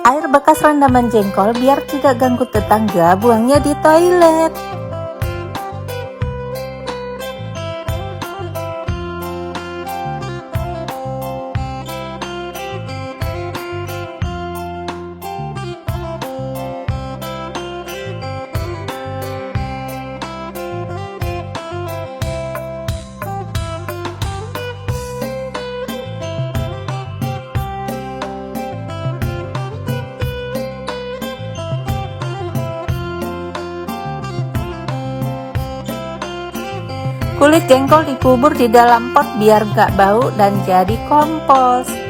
Air bekas rendaman jengkol biar tidak ganggu tetangga, buangnya di toilet. Kulit jengkol dikubur di dalam pot biar gak bau dan jadi kompos.